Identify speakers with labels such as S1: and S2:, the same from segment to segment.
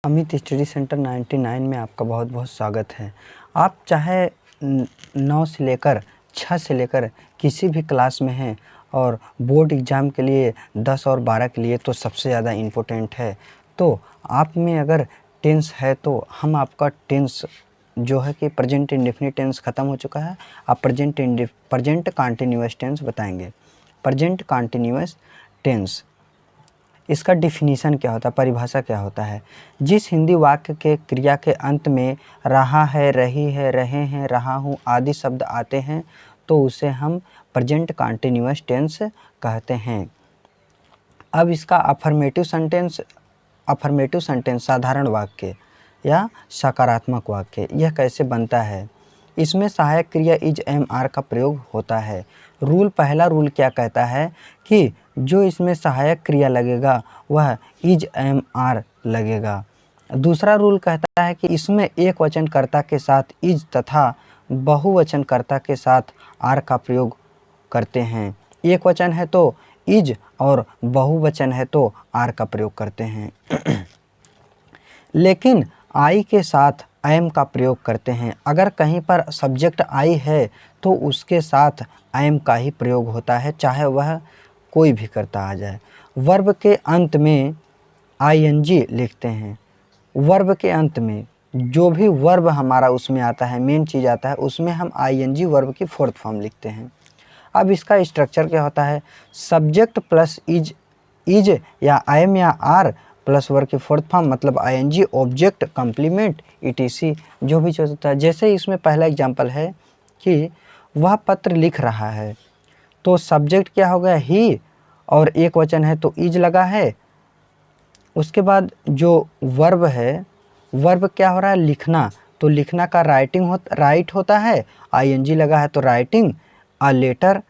S1: Amit study centre 99 में आपका बहुत बहुत स्वागत है। आप चाहे 9 से लेकर 6 से लेकर किसी भी क्लास में हैं और बोर्ड एग्ज़ाम के लिए 10 और 12 के लिए तो सबसे ज़्यादा इम्पोर्टेंट है। तो आप में अगर टेंस है तो हम आपका टेंस जो है कि प्रेजेंट इंडेफिनिट टेंस ख़त्म हो चुका है। आप प्रेजेंट कंटिन्यूअस टेंस बताएंगे। प्रेजेंट कंटिन्यूअस टेंस, इसका डिफिनीशन क्या होता है, परिभाषा क्या होता है? जिस हिंदी वाक्य के क्रिया के अंत में रहा है, रही है, रहे हैं, रहा हूँ आदि शब्द आते हैं तो उसे हम प्रेजेंट कंटिन्यूअस टेंस कहते हैं। अब इसका अफर्मेटिव सेंटेंस साधारण वाक्य या सकारात्मक वाक्य, यह कैसे बनता है? इसमें सहायक क्रिया इज एम आर का प्रयोग होता है। पहला रूल क्या कहता है कि जो इसमें सहायक क्रिया लगेगा वह इज एम आर लगेगा। दूसरा रूल कहता है कि इसमें एक वचनकर्ता के साथ इज तथा बहुवचनकर्ता के साथ आर का प्रयोग करते हैं। एक वचन है तो इज और बहुवचन है तो आर का प्रयोग करते हैं। लेकिन आई के साथ एम का प्रयोग करते हैं। अगर कहीं पर सब्जेक्ट आई है तो उसके साथ एम का ही प्रयोग होता है, चाहे वह कोई भी करता आ जाए। वर्ब के अंत में आईएनजी लिखते हैं। वर्ब के अंत में जो भी वर्ब हमारा उसमें आता है, मेन चीज़ आता है, उसमें हम आईएनजी वर्ब की फोर्थ फॉर्म लिखते हैं। अब इसका स्ट्रक्चर क्या होता है? सब्जेक्ट प्लस इज या एम या आर प्लस वर्ब की फोर्थ फॉर्म मतलब आईएनजी, ऑब्जेक्ट, कम्प्लीमेंट, ईटीसी जो भी चीज़ होता है। जैसे इसमें पहला एग्जांपल है कि वह पत्र लिख रहा है, तो सब्जेक्ट क्या हो गया? ही, और एक वचन है तो इज लगा है। उसके बाद जो वर्ब है, वर्ब क्या हो रहा है? लिखना, तो लिखना का राइट होता है, आईएनजी लगा है तो राइटिंग। आ लेटर,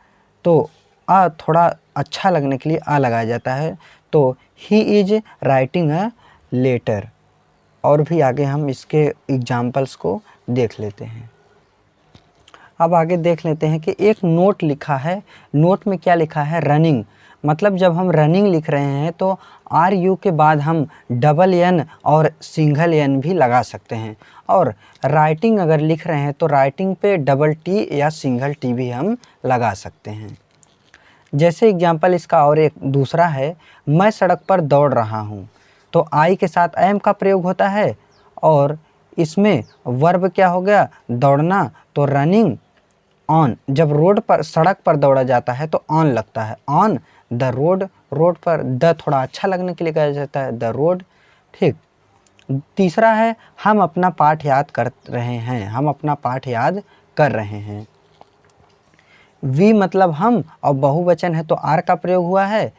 S1: तो आ थोड़ा अच्छा लगने के लिए आ लगाया जाता है, तो he is writing a letter. और भी आगे हम इसके एग्जाम्पल्स को देख लेते हैं। अब आगे देख लेते हैं कि एक नोट लिखा है। नोट में क्या लिखा है? रनिंग। मतलब जब हम रनिंग लिख रहे हैं तो आर यू के बाद हम डबल एन और सिंगल एन भी लगा सकते हैं। और राइटिंग अगर लिख रहे हैं तो राइटिंग पे डबल टी या सिंगल टी भी हम लगा सकते हैं। जैसे एग्जाम्पल इसका और एक दूसरा है, मैं सड़क पर दौड़ रहा हूँ, तो आई के साथ एम का प्रयोग होता है और इसमें वर्ब क्या हो गया? दौड़ना, तो रनिंग ऑन। जब रोड पर, सड़क पर दौड़ा जाता है तो ऑन लगता है, ऑन द रोड। रोड पर द थोड़ा अच्छा लगने के लिए कहा जाता है, द रोड। ठीक। तीसरा है हम अपना पाठ याद कर रहे हैं, हम अपना पाठ याद कर रहे हैं। वी मतलब हम और बहुवचन है तो आर का प्रयोग हुआ है।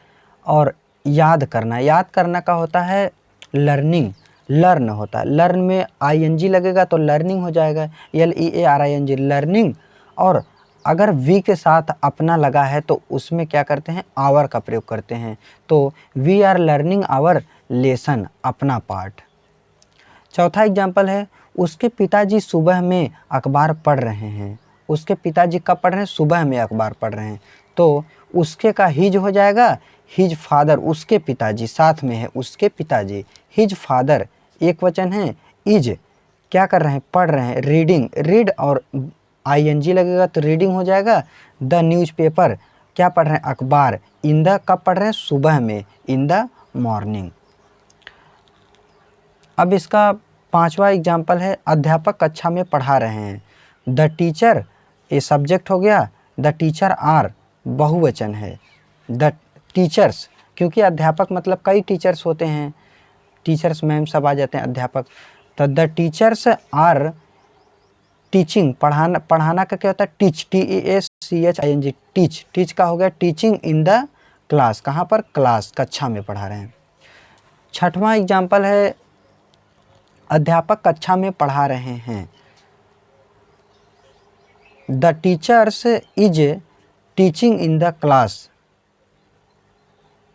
S1: और याद करना का होता है लर्निंग, लर्न होता है। लर्न में आईएनजी लगेगा तो लर्निंग हो जाएगा, LEARING, लर्निंग। और अगर वी के साथ अपना लगा है तो उसमें क्या करते हैं? आवर का प्रयोग करते हैं, तो we are learning our lesson, अपना पाठ। चौथा एग्जाम्पल है, उसके पिताजी सुबह में अखबार पढ़ रहे हैं। उसके पिताजी कब पढ़ रहे हैं? सुबह में अखबार पढ़ रहे हैं, तो उसके का हिज हो जाएगा, हिज फादर, उसके पिताजी, साथ में है उसके पिताजी, हिज फादर। एक वचन है, इज क्या कर रहे हैं? पढ़ रहे हैं, रीडिंग, रीड और आईएनजी लगेगा तो रीडिंग हो जाएगा। द न्यूज़पेपर, क्या पढ़ रहे हैं? अखबार। इन द, कब पढ़ रहे हैं? सुबह में, इन द मॉर्निंग। अब इसका पांचवा एग्जाम्पल है, अध्यापक कक्षा में पढ़ा रहे हैं। द टीचर, ये सब्जेक्ट हो गया, द टीचर आर बहुवचन है। द टीचर्स, क्योंकि अध्यापक मतलब कई टीचर्स होते हैं, टीचर्स मैम सब आ जाते हैं अध्यापक। तो द टीचर्स आर टीचिंग, पढ़ाना का क्या होता है? Teach, TEACHING, teach. टीच का हो गया टीचिंग इन द क्लास, कहाँ पर? क्लास, कक्षा में पढ़ा रहे हैं। छठवां एग्जाम्पल है, अध्यापक कक्षा में पढ़ा रहे हैं। The teachers is teaching in the class.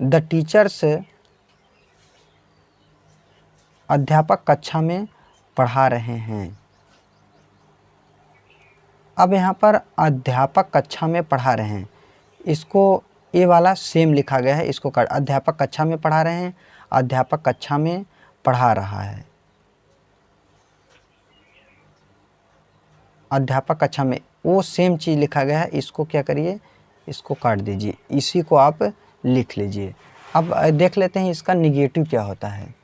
S1: The teachers, अध्यापक कक्षा में पढ़ा रहे हैं। अब यहाँ पर अध्यापक कक्षा में पढ़ा रहे हैं, इसको ये वाला सेम लिखा गया है, इसको कर, अध्यापक कक्षा में पढ़ा रहे हैं, अध्यापक कक्षा में पढ़ा रहा है। अध्यापक कक्षा में, वो सेम चीज़ लिखा गया है, इसको क्या करिए, इसको काट दीजिए, इसी को आप लिख लीजिए। अब देख लेते हैं इसका निगेटिव क्या होता है,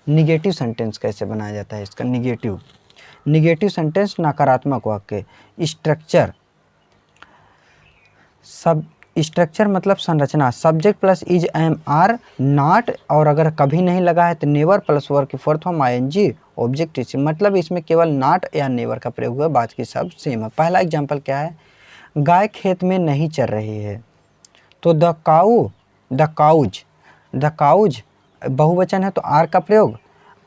S1: निगेटिव सेंटेंस कैसे बनाया जाता है इसका। निगेटिव सेंटेंस नकारात्मक वाक्य। स्ट्रक्चर, सब स्ट्रक्चर मतलब संरचना। Subject plus is am are not, और अगर कभी नहीं लगा है तो नेवर प्लस वर्ब की फोर्थ फॉर्म आईएनजी ऑब्जेक्ट इसी, मतलब इसमें केवल नॉट या नेवर का प्रयोग हुआ, बाकी सब सेम है। पहला एग्जांपल क्या है, गाय खेत में नहीं चर रही है, तो द काउज बहुवचन है तो आर का प्रयोग,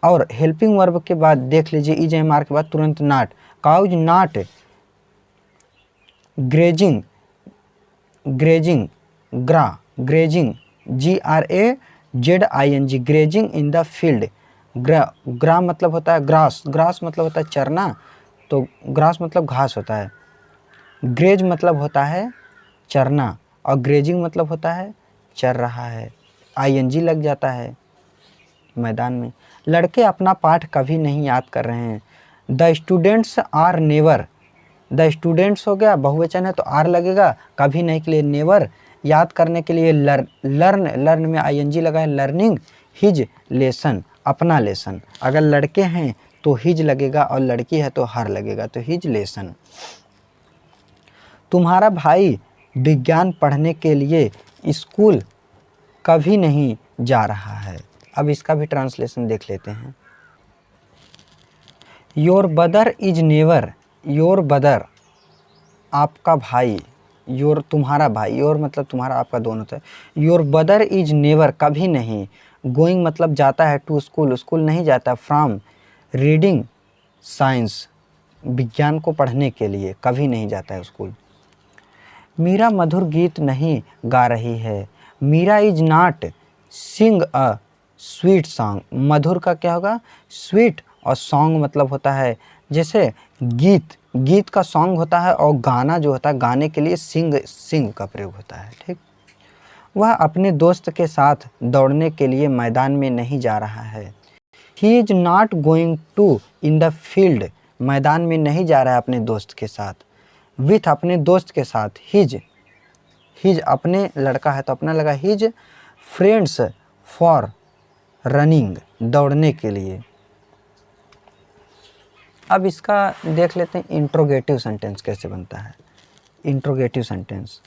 S1: और हेल्पिंग वर्ब के बाद देख लीजिए इज एम आर के बाद तुरंत not, cows not grazing GRAZING grazing in the field. ग्रा मतलब होता है ग्रास मतलब होता है चरना, तो ग्रास मतलब घास होता है, ग्रेज मतलब होता है चरना, और ग्रेजिंग मतलब होता है चर रहा है, ING लग जाता है मैदान में। लड़के अपना पाठ कभी नहीं याद कर रहे हैं, the students are never, the students हो गया बहुवचन है तो आर लगेगा, कभी नहीं के लिए नेवर, याद करने के लिए लर्न में ING लगा है, लर्निंग हिज लेसन, अपना लेसन। अगर लड़के हैं तो हिज लगेगा और लड़की है तो हर लगेगा, तो हिज लेसन। तुम्हारा भाई विज्ञान पढ़ने के लिए स्कूल कभी नहीं जा रहा है। अब इसका भी ट्रांसलेशन देख लेते हैं। Your brother is never, your brother आपका भाई, योर तुम्हारा भाई, योर मतलब तुम्हारा आपका दोनों होता है। योर ब्रदर इज नेवर कभी नहीं, गोइंग मतलब जाता है, टू स्कूल स्कूल नहीं जाता, फ्रॉम रीडिंग साइंस विज्ञान को पढ़ने के लिए कभी नहीं जाता है स्कूल। मीरा मधुर गीत नहीं गा रही है, Meera is not sing a sweet song. मधुर का क्या होगा, स्वीट, और सॉन्ग मतलब होता है जैसे गीत का सॉन्ग होता है, और गाना जो होता है गाने के लिए सिंग का प्रयोग होता है, ठीक। वह अपने दोस्त के साथ दौड़ने के लिए मैदान में नहीं जा रहा है, he is not going to in the field, मैदान में नहीं जा रहा है अपने दोस्त के साथ, विथ अपने दोस्त के साथ, हिज अपने लड़का है तो अपना लगा, हिज फ्रेंड्स फॉर रनिंग दौड़ने के लिए। अब इसका देख लेते हैं इंट्रोगेटिव सेंटेंस कैसे बनता है। इंट्रोगेटिव सेंटेंस,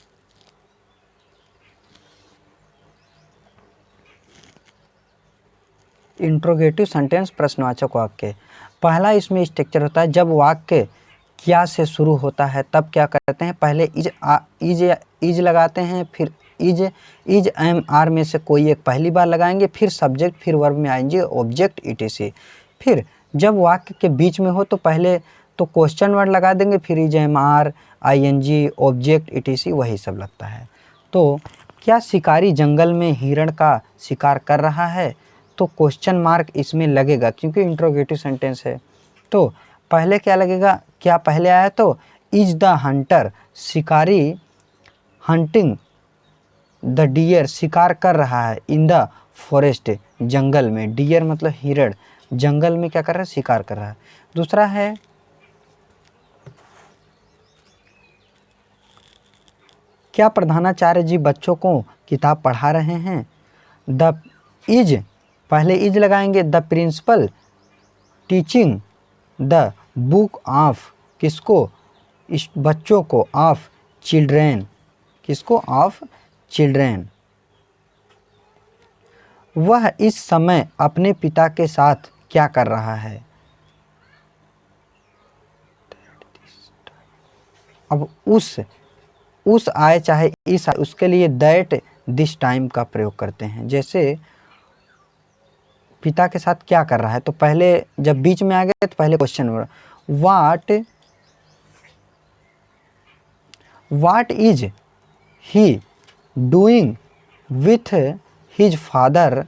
S1: इंट्रोगेटिव सेंटेंस प्रश्नवाचक वाक्य। पहला इसमें स्ट्रक्चर होता है, जब वाक्य क्या से शुरू होता है तब क्या करते हैं, पहले इज लगाते हैं, फिर इज एम आर में से कोई एक पहली बार लगाएंगे, फिर सब्जेक्ट, फिर वर्ब में आएंगे ऑब्जेक्ट etc। फिर जब वाक्य के बीच में हो तो पहले तो क्वेश्चन वर्ड लगा देंगे, फिर is am are ING object etc वही सब लगता है। तो क्या शिकारी जंगल में हिरण का शिकार कर रहा है, तो क्वेश्चन मार्क इसमें लगेगा क्योंकि इंट्रोगेटिव सेंटेंस है। तो पहले क्या लगेगा, क्या पहले आया तो इज द हंटर, शिकारी हंटिंग द डियर शिकार कर रहा है, इन द फॉरेस्ट जंगल में, डियर मतलब हिरण, जंगल में क्या कर रहा है, शिकार कर रहा है। दूसरा है क्या प्रधानाचार्य जी बच्चों को किताब पढ़ा रहे हैं, द इज पहले इज लगाएंगे, the principal teaching the book of किसको, इस बच्चों को, ऑफ चिल्ड्रेन किसको, ऑफ चिल्ड्रेन। वह इस समय अपने पिता के साथ क्या कर रहा है। अब उस आए चाहे इस आए, उसके लिए दैट दिस टाइम का प्रयोग करते हैं। जैसे पिता के साथ क्या कर रहा है, तो पहले जब बीच में आ गए तो पहले question word, what is he doing with his father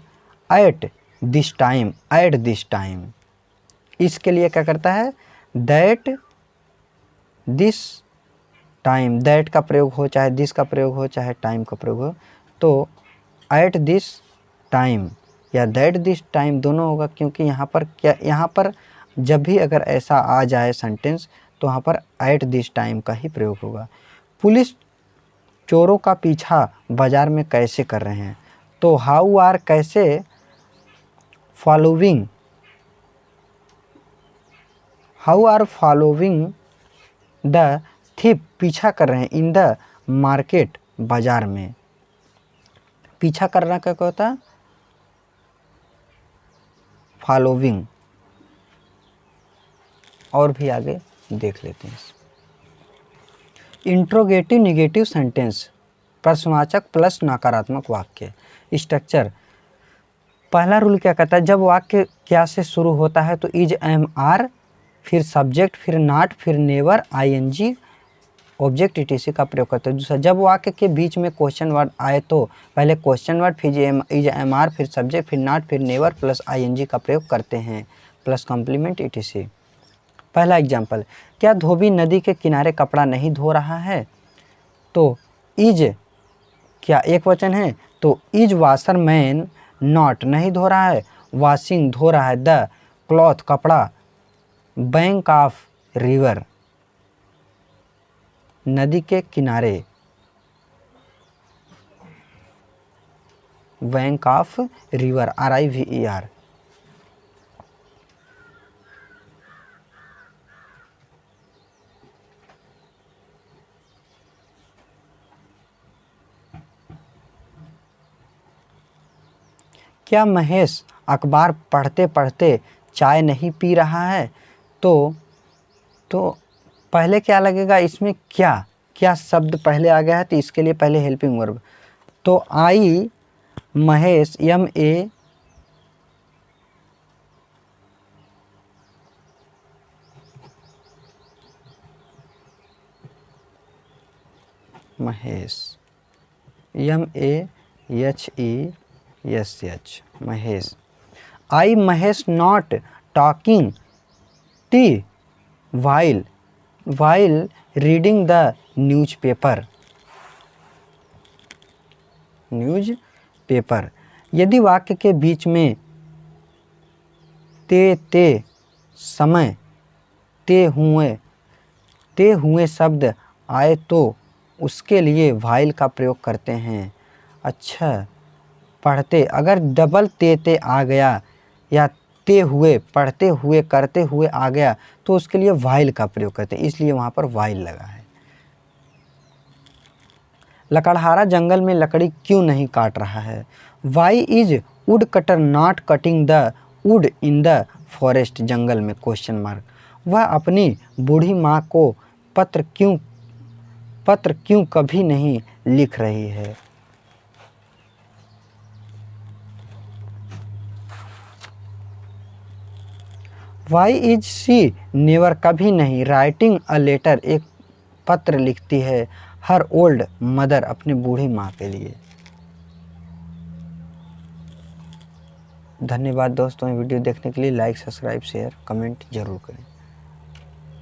S1: at this time, इसके लिए क्या करता है, दैट दिस टाइम, दैट का प्रयोग हो चाहे दिस का प्रयोग हो चाहे टाइम का प्रयोग हो, तो एट दिस टाइम या दैट दिस टाइम दोनों होगा, क्योंकि यहाँ पर जब भी अगर ऐसा आ जाए सेंटेंस तो वहाँ पर एट दिस टाइम का ही प्रयोग होगा। पुलिस चोरों का पीछा बाजार में कैसे कर रहे हैं, तो हाउ आर कैसे following, how are following the thief, पीछा कर रहे हैं इन द मार्केट, बाजार में। पीछा करना क्या होता है, फॉलोइंग। और भी आगे देख लेते हैं। इंट्रोगेटिव निगेटिव सेंटेंस, प्रश्नवाचक प्लस नकारात्मक वाक्य। स्ट्रक्चर, पहला रूल क्या कहता है, जब वाक्य क्या से शुरू होता है तो इज, एम, आर, फिर सब्जेक्ट, फिर नॉट, फिर नेवर, आईएनजी, ऑब्जेक्ट etc का प्रयोग करते हैं। दूसरा, जब वाक्य के बीच में क्वेश्चन वर्ड आए तो पहले क्वेश्चन वर्ड, फिर इज, एम, आर, फिर सब्जेक्ट, फिर नॉट, फिर नेवर प्लस आईएनजी का प्रयोग करते हैं, प्लस कॉम्प्लीमेंट etc। पहला एग्जाम्पल, क्या धोबी नदी के किनारे कपड़ा नहीं धो रहा है, तो इज क्या एक वचन है, तो इज वाशर मैन नॉट नहीं धो रहा है, वॉशिंग धो रहा है, द क्लॉथ कपड़ा, बैंक ऑफ रिवर नदी के किनारे, बैंक ऑफ रिवर RIVER। क्या महेश अखबार पढ़ते पढ़ते चाय नहीं पी रहा है, तो पहले क्या लगेगा इसमें, क्या क्या शब्द पहले आ गया है, तो इसके लिए पहले हेल्पिंग वर्ब, तो I Mahesh, MA Mahesh, MAHESH Mahesh. I Mahesh not talking टी while reading the newspaper। यदि वाक्य के बीच में ते समय ते हुए शब्द आए तो उसके लिए while का प्रयोग करते हैं। अच्छा, पढ़ते, अगर डबल ते आ गया या ते हुए, पढ़ते हुए, करते हुए आ गया तो उसके लिए while का प्रयोग करते हैं, इसलिए वहाँ पर while लगा है। लकड़हारा जंगल में लकड़ी क्यों नहीं काट रहा है, why is wood cutter not cutting the wood in the forest, जंगल में क्वेश्चन मार्क। वह अपनी बूढ़ी माँ को पत्र क्यों कभी नहीं लिख रही है, वाई इज शी नेवर, कभी नहीं, राइटिंग अ लेटर, एक पत्र लिखती है, हर ओल्ड मदर, अपनी बूढ़ी माँ के लिए। धन्यवाद दोस्तों, वीडियो देखने के लिए। लाइक, सब्सक्राइब, शेयर, कमेंट जरूर करें।